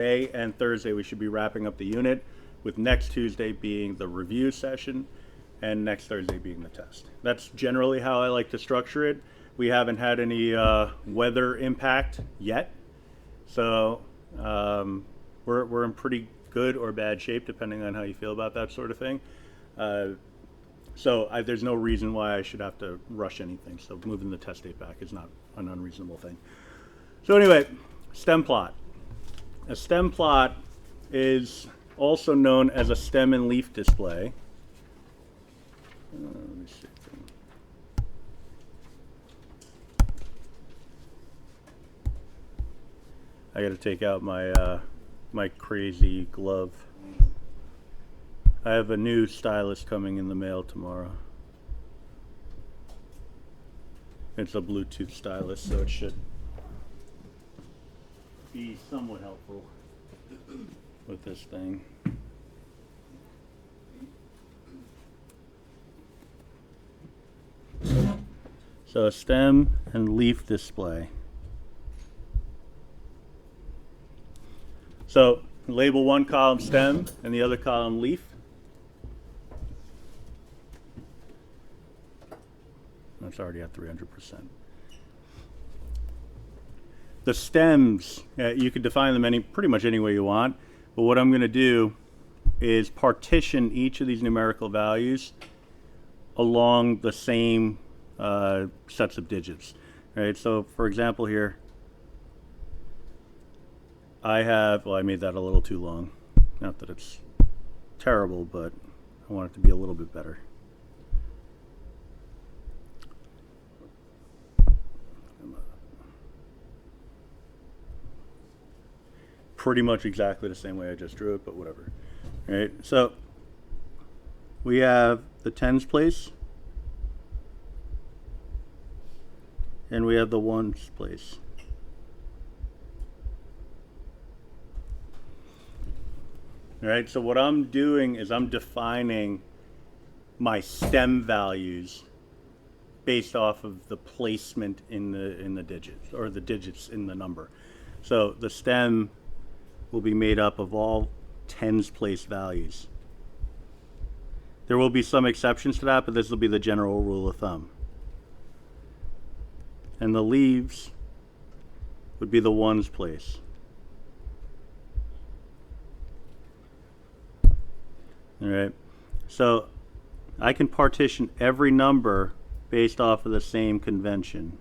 Today and Thursday we should be wrapping up the unit, with next Tuesday being the review session and next Thursday being the test. That's generally how I like to structure it. We haven't had any weather impact yet, so we're in pretty good or bad shape depending on how you feel about that sort of thing. So there's no reason why I should have to rush anything. So moving the test date back is not an unreasonable thing. So anyway, Stemplot. A stem plot is also known as a stem and leaf display. Let me see. I got to take out my my crazy glove. I have a new stylus coming in the mail tomorrow. It's a Bluetooth stylus, so it should be somewhat helpful with this thing. So a stem and leaf display. So label one column stem and the other column leaf. That's already at 300%. The stems, you can define them pretty much any way you want, but what I'm going to do is partition each of these numerical values along the same sets of digits. Right? So for example here, I have, well, I made that a little too long. Not that it's terrible, but I want it to be a little bit better. Pretty much exactly the same way I just drew it, but whatever. All right, so we have the tens place and we have the ones place. All right, so what I'm doing is I'm defining my stem values based off of the placement in the digits, or the digits in the number. So the stem will be made up of all tens place values. There will be some exceptions to that, but this will be the general rule of thumb. And the leaves would be the ones place. All right, so I can partition every number based off of the same convention.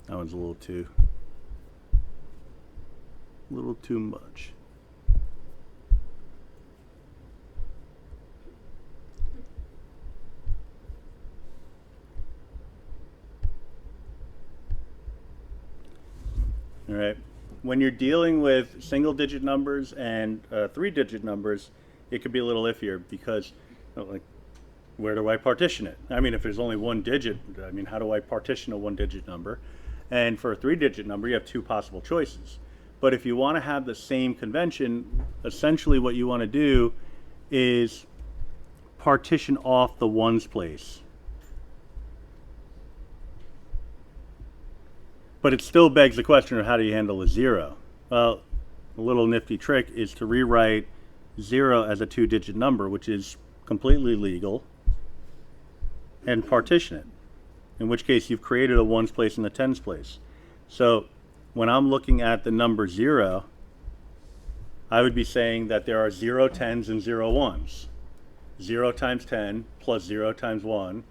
That one's a little too much. All right. When you're dealing with single-digit numbers and three-digit numbers, it could be a little iffier because, like, where do I partition it? I mean, if there's only one digit, I mean, how do I partition a one-digit number? And for a three-digit number, you have two possible choices. But if you want to have the same convention, essentially what you want to do is partition off the ones place. But it still begs the question of how do you handle a zero? Well, a little nifty trick is to rewrite 0 as a two-digit number, which is completely legal, and partition it. In which case you've created a ones place and a tens place. So when I'm looking at the number 0, I would be saying that there are 0 tens and 0 ones. 0 times 10 plus 0 times 1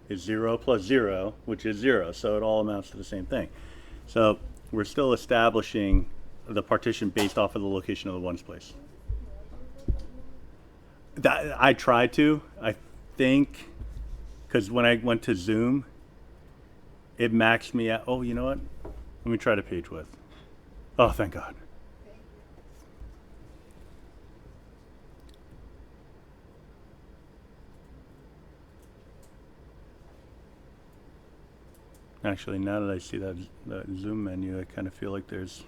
is 0 plus 0, which is 0. So it all amounts to the same thing. So we're still establishing the partition based off of the location of the ones place. I tried to, I think, because when I went to Zoom, it maxed me out. Oh, you know what? Let me try to page width. Oh, thank God. Actually, now that I see that Zoom menu, I kind of feel like there's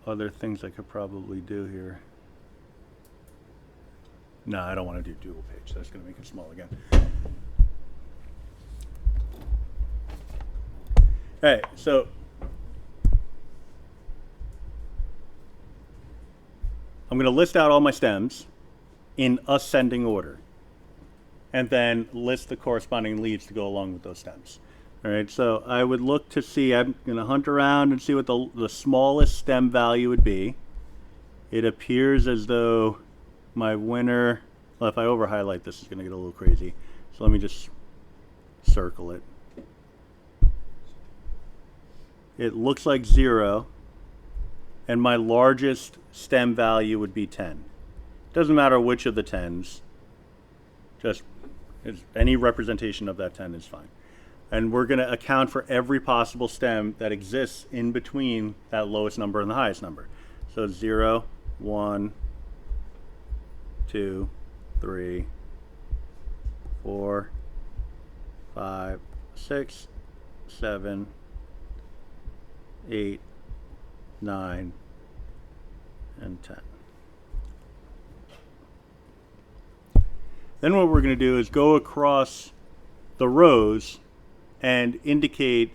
other things I could probably do here. No, I don't want to do dual page. That's going to make it small again. All right, so I'm going to list out all my stems in ascending order, and then list the corresponding leaves to go along with those stems. All right, so I would look to see, I'm going to hunt around and see what the smallest stem value would be. It appears as though my winner, well, if I over highlight this, is going to get a little crazy. So let me just circle it. It looks like 0, and my largest stem value would be 10. Doesn't matter which of the 10s, just any representation of that 10 is fine. And we're going to account for every possible stem that exists in between that lowest number and the highest number. So 0, 1, 2, 3, 4, 5, 6, 7, 8, 9, and 10. Then what we're going to do is go across the rows and indicate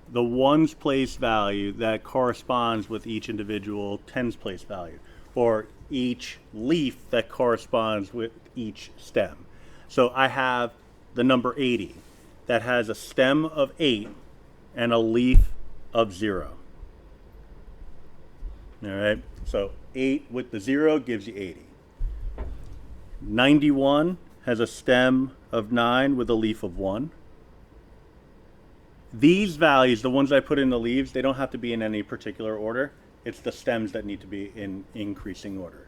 the ones place value that corresponds with each individual tens place value, or each leaf that corresponds with each stem. So I have the number 80 that has a stem of 8 and a leaf of 0. All right, so 8 with the 0 gives you 80. 91 has a stem of 9 with a leaf of 1. These values, the ones I put in the leaves, they don't have to be in any particular order. It's the stems that need to be in increasing order.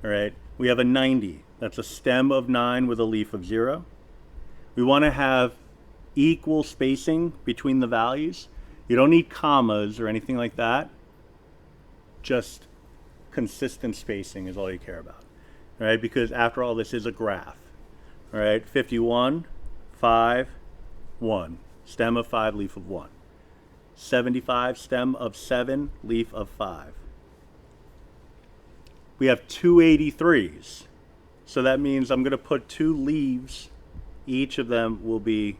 All right, we have a 90. That's a stem of 9 with a leaf of 0. We want to have equal spacing between the values. You don't need commas or anything like that. Just consistent spacing is all you care about. All right, because after all, this is a graph. All right, 51, 5, 1. Stem of 5, leaf of 1. 75, stem of 7, leaf of 5. We have 283s. So that means I'm going to put 2 leaves. Each of them will be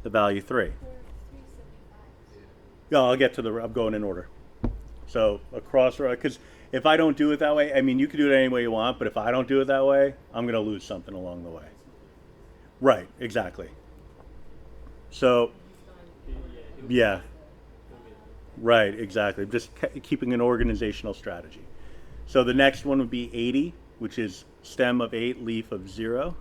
the value 3. Yeah, I'll get to I'm going in order. So across, because if I don't do it that way, I mean, you can do it any way you want, but if I don't do it that way, I'm going to lose something along the way. Right, exactly. So, yeah. Right, exactly. Just keeping an organizational strategy. So the next one would be 80, which is stem of 8, leaf of 0.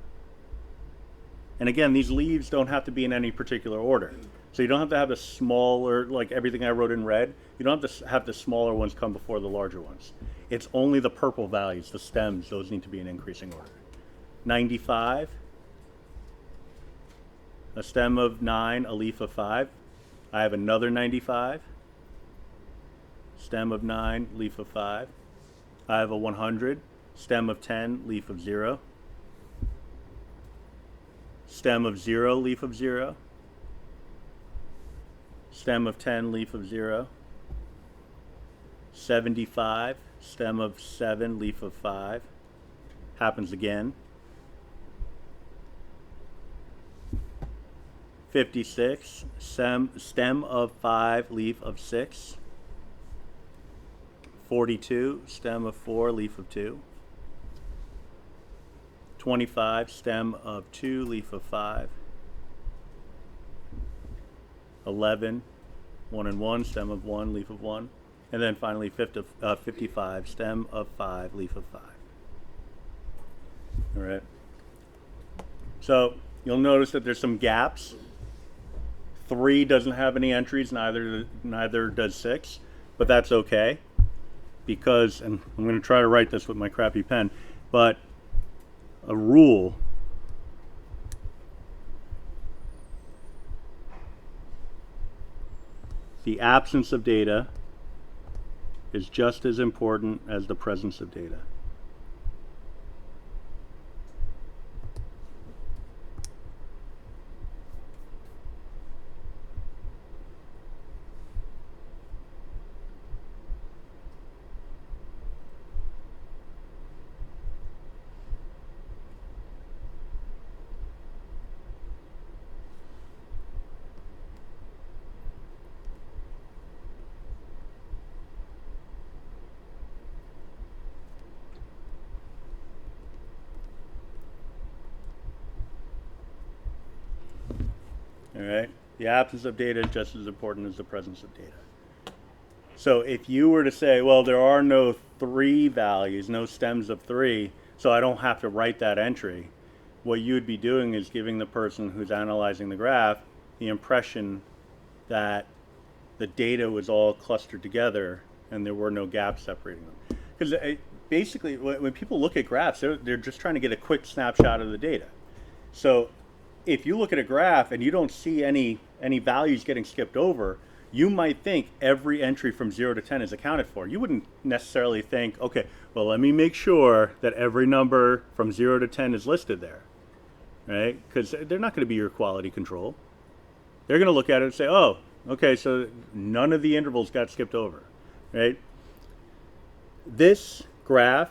And again, these leaves don't have to be in any particular order. So you don't have to have the smaller, like everything I wrote in red, you don't have to have the smaller ones come before the larger ones. It's only the purple values, the stems, those need to be in increasing order. 95, a stem of 9, a leaf of 5. I have another 95, stem of 9, leaf of 5. I have a 100, stem of 10, leaf of 0. Stem of 0, leaf of 0. Stem of 10, leaf of 0. 75, stem of 7, leaf of 5. Happens again. 56, stem of 5, leaf of 6. 42, stem of 4, leaf of 2. 25, stem of 2, leaf of 5. 11, 1 and 1, stem of 1, leaf of 1. And then finally 55, stem of 5, leaf of 5. All right. So you'll notice that there's some gaps. 3 doesn't have any entries, neither does 6, but that's okay because, and I'm going to try to write this with my crappy pen, but a rule the absence of data is just as important as the presence of data. All right. The absence of data is just as important as the presence of data. So if you were to say, well, there are no 3 values, no stems of 3, so I don't have to write that entry, what you would be doing is giving the person who's analyzing the graph the impression that the data was all clustered together and there were no gaps separating them. Because basically, when people look at graphs, they're just trying to get a quick snapshot of the data. So if you look at a graph and you don't see any values getting skipped over, you might think every entry from 0 to 10 is accounted for. You wouldn't necessarily think, okay, well, let me make sure that every number from 0 to 10 is listed there, right? Because they're not going to be your quality control. They're going to look at it and say, oh, okay, so none of the intervals got skipped over, right? This graph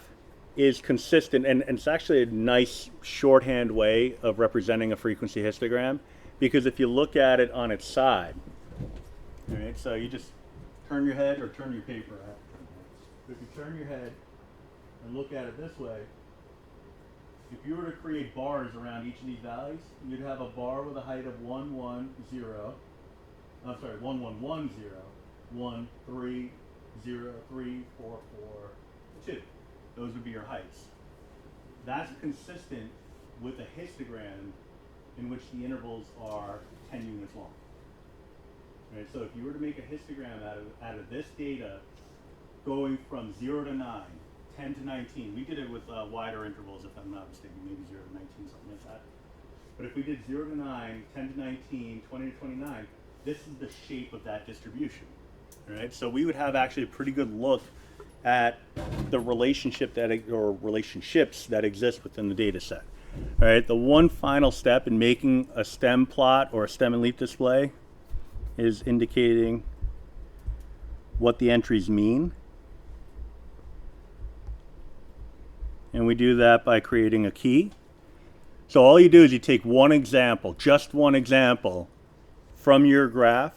is consistent, and it's actually a nice shorthand way of representing a frequency histogram, because if you look at it on its side, all right, so you just turn your head or turn your paper out. If you turn your head and look at it this way, if you were to create bars around each of these values, you'd have a bar with a height of 1, 1, 0. I'm sorry, 1, 1, 1, 0, 1, 3, 0, 3, 4, 4, 2. Those would be your heights. That's consistent with a histogram in which the intervals are 10 units long. Right, so if you were to make a histogram out of this data going from 0 to 9, 10 to 19, we did it with wider intervals if I'm not mistaken, maybe 0 to 19, something like that. But if we did 0 to 9, 10 to 19, 20 to 29, this is the shape of that distribution. Right? So we would have actually a pretty good look at the relationship or relationships that exist within the data set. All right, the one final step in making a stem plot or a stem and leaf display is indicating what the entries mean. And we do that by creating a key. So all you do is you take one example, just one example from your graph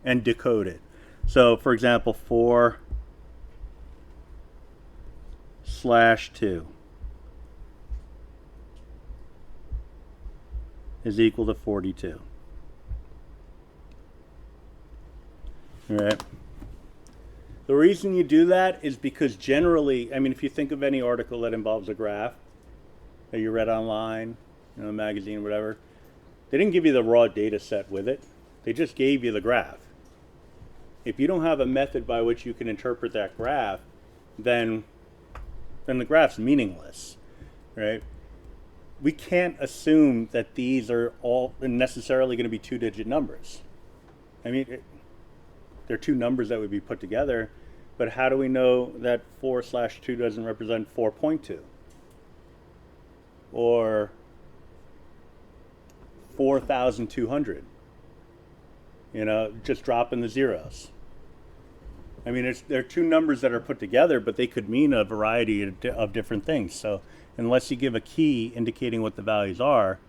and decode it. So for example, 4/2 is equal to 42. All right. The reason you do that is because generally, I mean, if you think of any article that involves a graph that you read online, you know, a magazine, whatever, they didn't give you the raw data set with it. They just gave you the graph. If you don't have a method by which you can interpret that graph, then the graph's meaningless, right? We can't assume that these are all necessarily going to be 2-digit numbers. I mean, they're two numbers that would be put together, but how do we know that 4/2 doesn't represent 4.2? Or 4,200? You know, just dropping the zeros. I mean, there are two numbers that are put together, but they could mean a variety of different things. So unless you give a key indicating what the values are,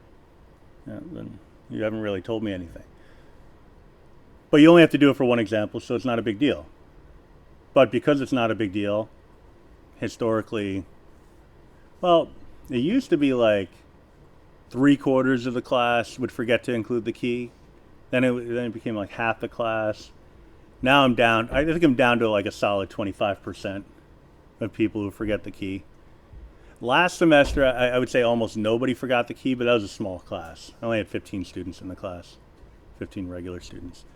then you haven't really told me anything. But you only have to do it for one example, so it's not a big deal. But because it's not a big deal, historically, well, it used to be like 3/4 of the class would forget to include the key. Then it became like half the class. Now I think I'm down to like a solid 25% of people who forget the key. Last semester, I would say almost nobody forgot the key, but that was a small class. I only had 15 students in the class, 15 regular students.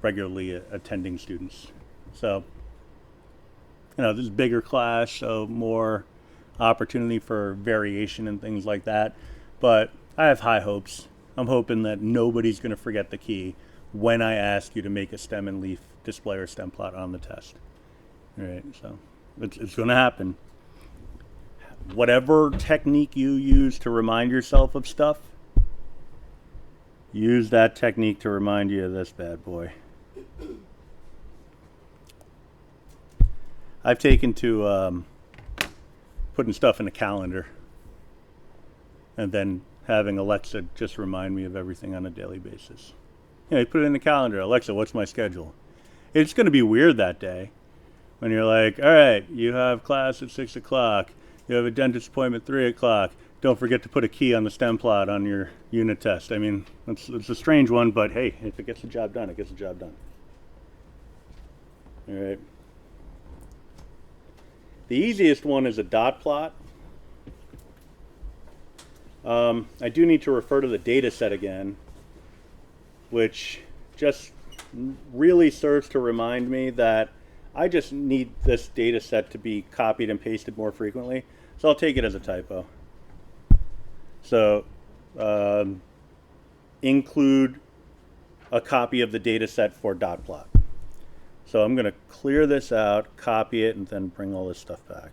Regularly attending students. So, you know, this is a bigger class, so more opportunity for variation and things like that. But I have high hopes. I'm hoping that nobody's going to forget the key when I ask you to make a stem and leaf display or stem plot on the test. All right, so it's going to happen. Whatever technique you use to remind yourself of stuff, use that technique to remind you of this bad boy. I've taken to putting stuff in a calendar and then having Alexa just remind me of everything on a daily basis. You know, you put it in the calendar. Alexa, what's my schedule? It's going to be weird that day when you're like, all right, you have class at 6 o'clock. You have a dentist appointment at 3 o'clock. don't forget to put a key on the Stemplot on your unit test. I mean, it's a strange one, but hey, if it gets the job done, it gets the job done. All right. The easiest one is a dot plot. I do need to refer to the data set again, which just really serves to remind me that I just need this data set to be copied and pasted more frequently. So I'll take it as a typo. So include a copy of the data set for dot plot. So I'm going to clear this out, copy it, and then bring all this stuff back.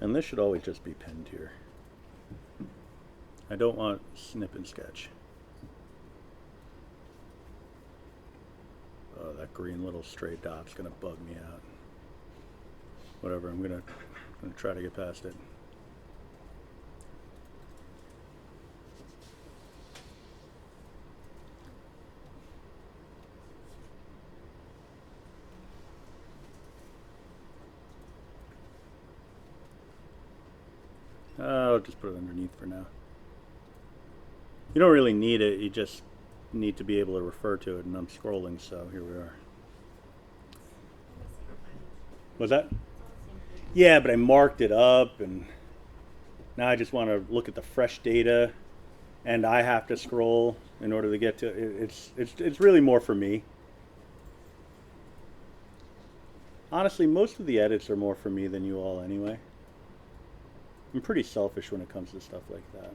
And this should always just be pinned here. I don't want snip and sketch. Oh, that green little stray dot's gonna bug me out. Whatever, I'm gonna try to get past it. I'll just put it underneath for now. You don't really need it, you just need to be able to refer to it, and I'm scrolling, so here we are. Was that? Yeah, but I marked it up, and now I just want to look at the fresh data, and I have to scroll in order to get to it. It's really more for me. Honestly, most of the edits are more for me than you all anyway. I'm pretty selfish when it comes to stuff like that.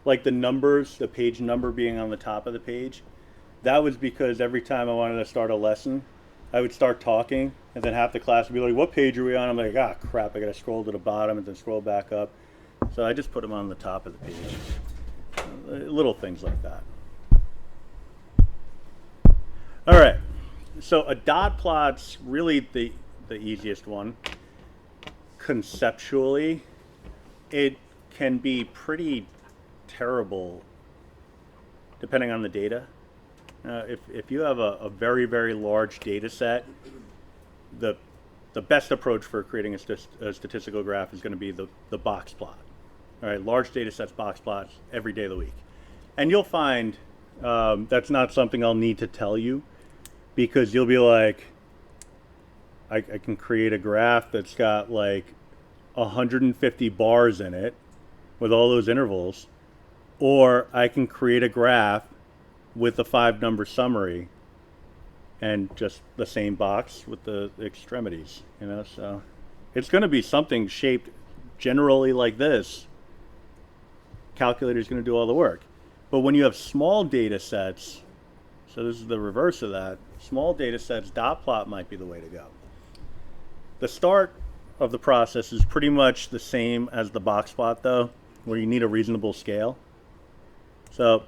Like the numbers, the page number being on the top of the page, that was because every time I wanted to start a lesson, I would start talking, and then half the class would be like, what page are we on? I'm like, ah, crap, I gotta scroll to the bottom and then scroll back up. So I just put them on the top of the page. Little things like that. All right, so a dot plot's really the easiest one. Conceptually, it can be pretty terrible depending on the data. If you have a very, very large data set, the best approach for creating a statistical graph is going to be the box plot. All right, large data sets, box plots, every day of the week. And you'll find that's not something I'll need to tell you, because you'll be like, I can create a graph that's got like 150 bars in it with all those intervals, or I can create a graph with a 5-number summary and just the same box with the extremities, you know. So it's going to be something shaped generally like this. Calculator's going to do all the work. But when you have small data sets, so this is the reverse of that, small data sets, dot plot might be the way to go. The start of the process is pretty much the same as the box plot though, where you need a reasonable scale. So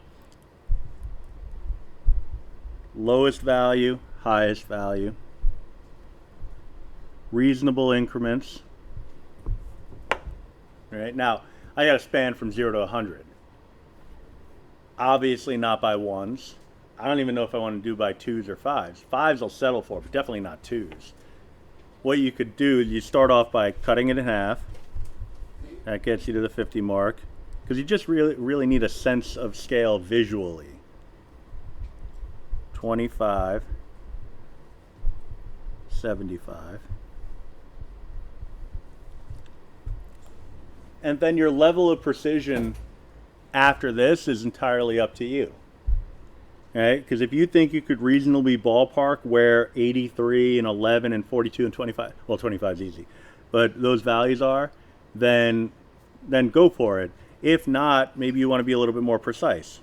lowest value, highest value, reasonable increments. All right, now I got a span from 0 to 100. Obviously not by ones. I don't even know if I want to do by 2s or 5s. 5s I'll settle for, but definitely not 2s. What you could do is you start off by cutting it in half. That gets you to the 50 mark, because you just really need a sense of scale visually. 25, 75. And then your level of precision after this is entirely up to you. Right? Because if you think you could reasonably ballpark where 83 and 11 and 42 and 25, well, 25 is easy, but those values are, then go for it. If not, maybe you want to be a little bit more precise.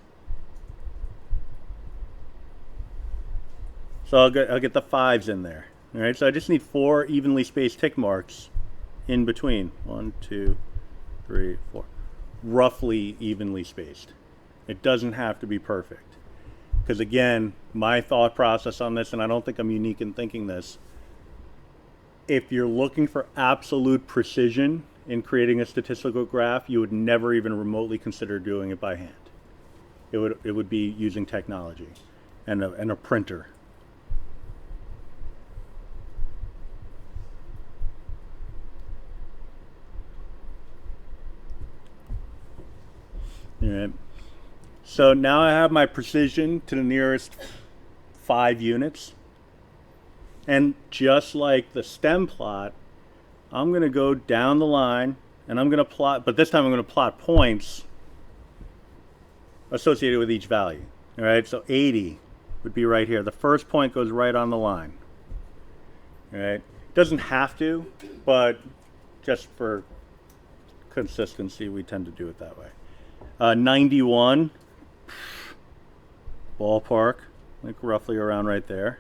So I'll get the 5s in there. All right, so I just need 4 evenly spaced tick marks in between. 1, 2, 3, 4. Roughly evenly spaced. It doesn't have to be perfect. Because again, my thought process on this, and I don't think I'm unique in thinking this, if you're looking for absolute precision, in creating a statistical graph, you would never even remotely consider doing it by hand. It would be using technology and a printer. All right. So now I have my precision to the nearest 5 units. And just like the Stemplot, I'm going to go down the line and I'm going to plot, but this time I'm going to plot points associated with each value. All right, so 80 would be right here. The first point goes right on the line. All right, doesn't have to, but just for consistency, we tend to do it that way. 91, ballpark, like roughly around right there.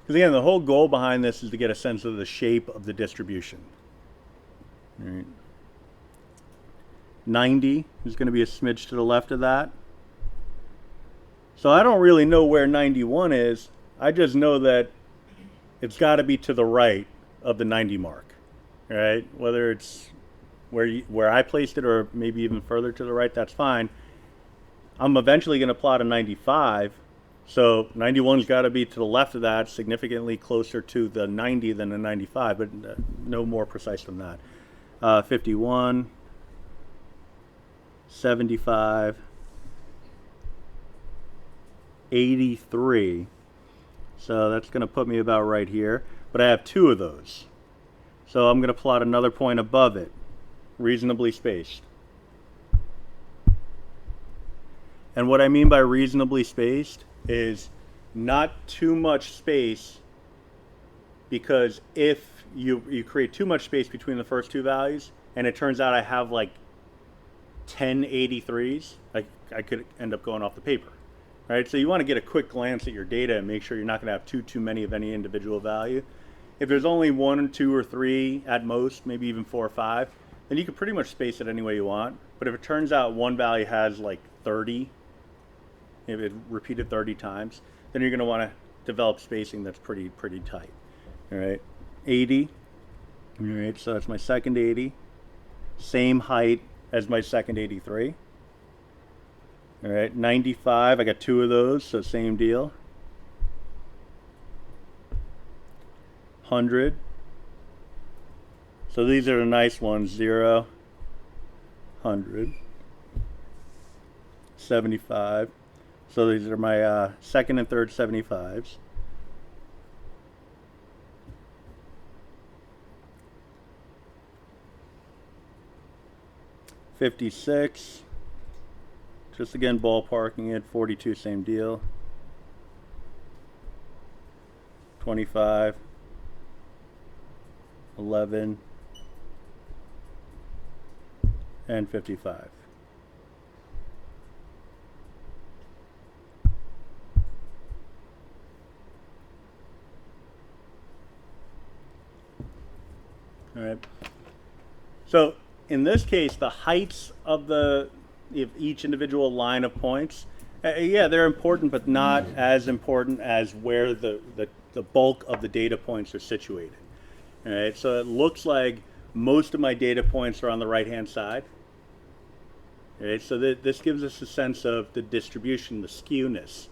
Because again, the whole goal behind this is to get a sense of the shape of the distribution. All right. 90 is going to be a smidge to the left of that. So I don't really know where 91 is. I just know that it's got to be to the right of the 90 mark. All right? Whether it's where I placed it or maybe even further to the right, that's fine. I'm eventually going to plot a 95. So 91's got to be to the left of that, significantly closer to the 90 than the 95, but no more precise than that. 51, 75, 83. So that's going to put me about right here. But I have 2 of those. So I'm going to plot another point above it, reasonably spaced. And what I mean by reasonably spaced is not too much space, because if you create too much space between the first 2 values and it turns out I have like 10 83s, I could end up going off the paper, right? So you want to get a quick glance at your data and make sure you're not going to have too many of any individual value. If there's only 1, 2, or 3 at most, maybe even 4 or 5, then you can pretty much space it any way you want. But if it turns out one value has like 30, if it repeated 30 times, then you're going to want to develop spacing that's pretty tight. All right, 80. All right, so that's my second 80. Same height as my second 83. All right, 95. I got 2 of those, so same deal. 100. So these are the nice ones. 0, 100, 75. So these are my second and third 75s. $56. Just again ballparking it. 42, same deal. 25. 11. And 55. All right. So in this case, the heights of each individual line of points, yeah, they're important, but not as important as where the bulk of the data points are situated. All right. So it looks like most of my data points are on the right-hand side. All right. So this gives us a sense of the distribution, the skewness.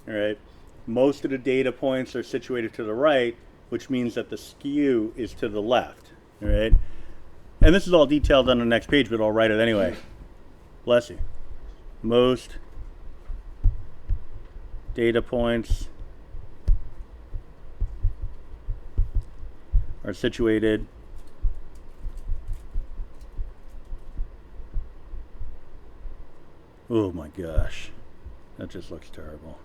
All right. Most of the data points are situated to the right, which means that the skew is to the left. All right. And this is all detailed on the next page, but I'll write it anyway. Bless you. Most data points are situated oh my gosh, that just looks terrible.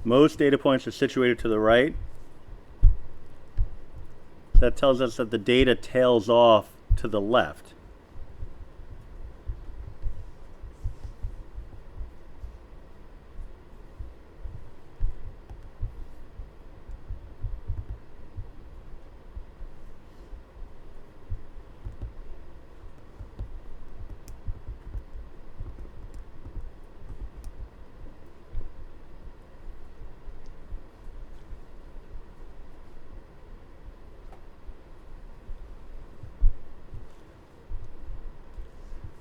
Most data points are situated to the right. So that tells us that the data tails off to the left.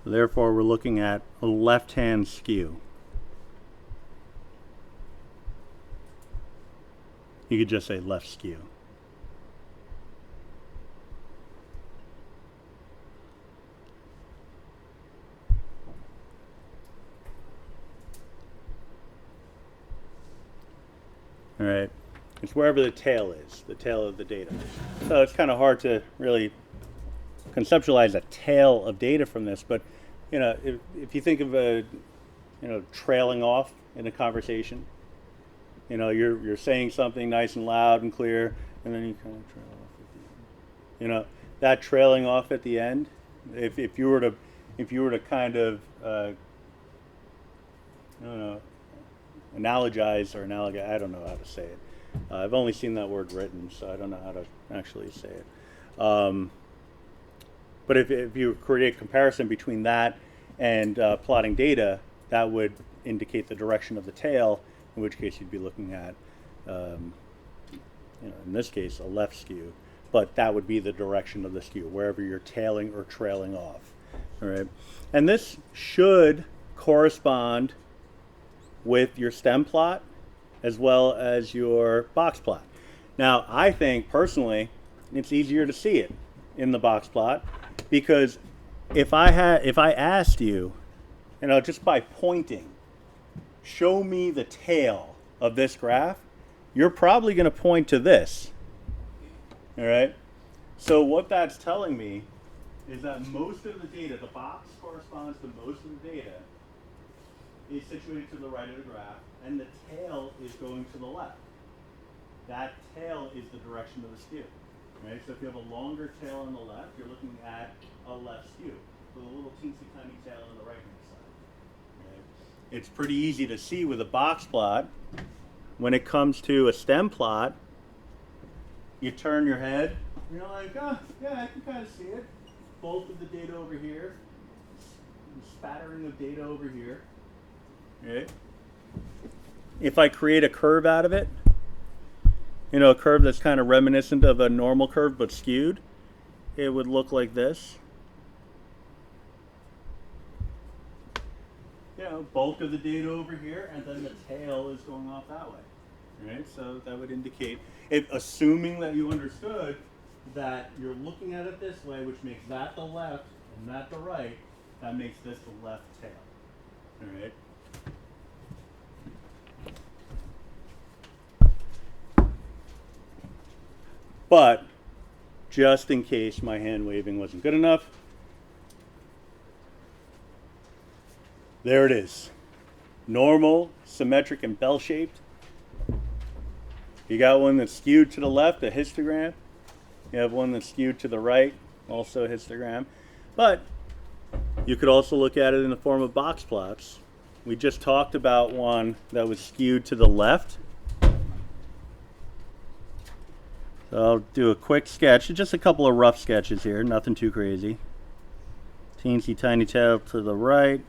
Therefore, we're looking at a left-hand skew. You could just say left skew. All right, it's wherever the tail is, the tail of the data. So it's kind of hard to really conceptualize a tail of data from this, but you know, if you think of a, you know, trailing off in a conversation, you know, you're saying something nice and loud and clear, and then you kind of trail off at the end. You know, that trailing off at the end, if you were to kind of I don't know, analogize or I don't know how to say it. I've only seen that word written, so I don't know how to actually say it. But if you create a comparison between that and plotting data, that would indicate the direction of the tail, in which case you'd be looking at, you know, in this case, a left skew. But that would be the direction of the skew, wherever you're tailing or trailing off. All right, and this should correspond with your Stemplot as well as your Boxplot. Now, I think personally, it's easier to see it in the Boxplot, because if I asked you, you know, just by pointing, show me the tail of this graph, you're probably going to point to this. All right. So what that's telling me is that most of the data, the box corresponds to most of the data, is situated to the right of the graph, and the tail is going to the left. That tail is the direction of the skew. Right? So if you have a longer tail on the left, you're looking at a left skew with a little teensy tiny tail on the right hand side. Right? It's pretty easy to see with a box plot. When it comes to a stem plot, you turn your head, and you're like, oh, yeah, I can kind of see it. Bulk of the data over here, spattering of data over here. Right? If I create a curve out of it, you know, a curve that's kind of reminiscent of a normal curve but skewed, it would look like this. You know, bulk of the data over here, and then the tail is going off that way. Right? So that would indicate, assuming that you understood that you're looking at it this way, which makes that the left and that the right, that makes this the left tail. All right? But just in case my hand waving wasn't good enough, there it is. Normal, symmetric, and bell-shaped. You got one that's skewed to the left, a histogram. You have one that's skewed to the right, also a histogram. But you could also look at it in the form of box plots. We just talked about one that was skewed to the left. So I'll do a quick sketch, just a couple of rough sketches here, nothing too crazy. Teensy tiny tail to the right,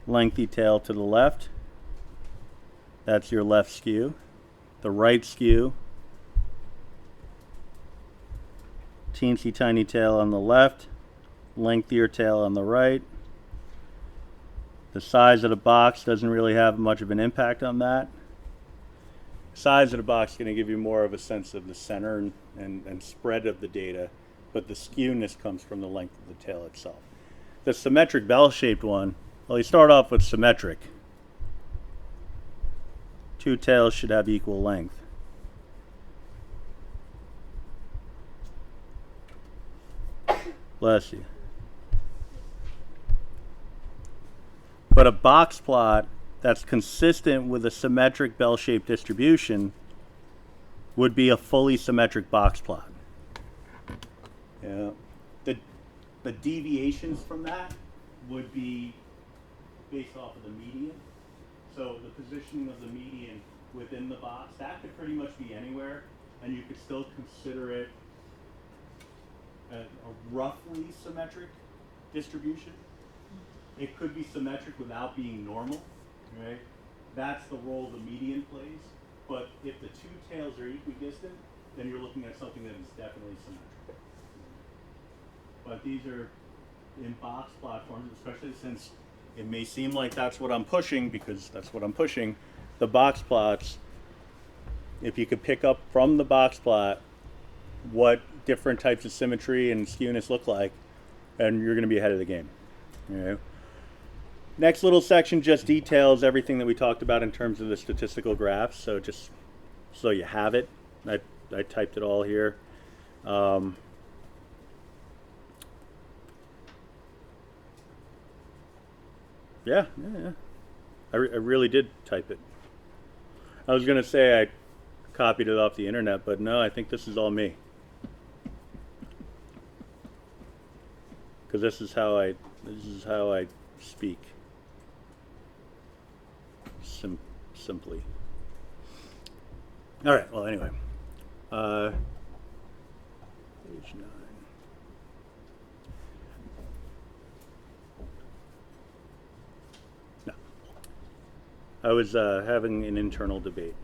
lengthy tail to the left. That's your left skew. The right skew, teensy tiny tail on the left, lengthier tail on the right. The size of the box doesn't really have much of an impact on that. Size of the box is going to give you more of a sense of the center and spread of the data, but the skewness comes from the length of the tail itself. The symmetric bell-shaped one, well, you start off with symmetric. Two tails should have equal length. Bless you. But a box plot that's consistent with a symmetric bell-shaped distribution would be a fully symmetric box plot. Yeah. The deviations from that would be based off of the median. So the positioning of the median within the box, that could pretty much be anywhere, and you could still consider it a roughly symmetric distribution. It could be symmetric without being normal, right? That's the role the median plays. But if the two tails are equidistant, then you're looking at something that is definitely symmetric. But these are in box platforms, especially since it may seem like that's what I'm pushing, because that's what I'm pushing, the box plots, if you could pick up from the box plot what different types of symmetry and skewness look like, and you're going to be ahead of the game. You know? Next little section just details everything that we talked about in terms of the statistical graphs, so just so you have it. I typed it all here. Yeah. I really did type it. I was going to say I copied it off the internet, but no, I think this is all me. Because this is how I speak. Simply. All right. Well, anyway, page 9. No, I was having an internal debate.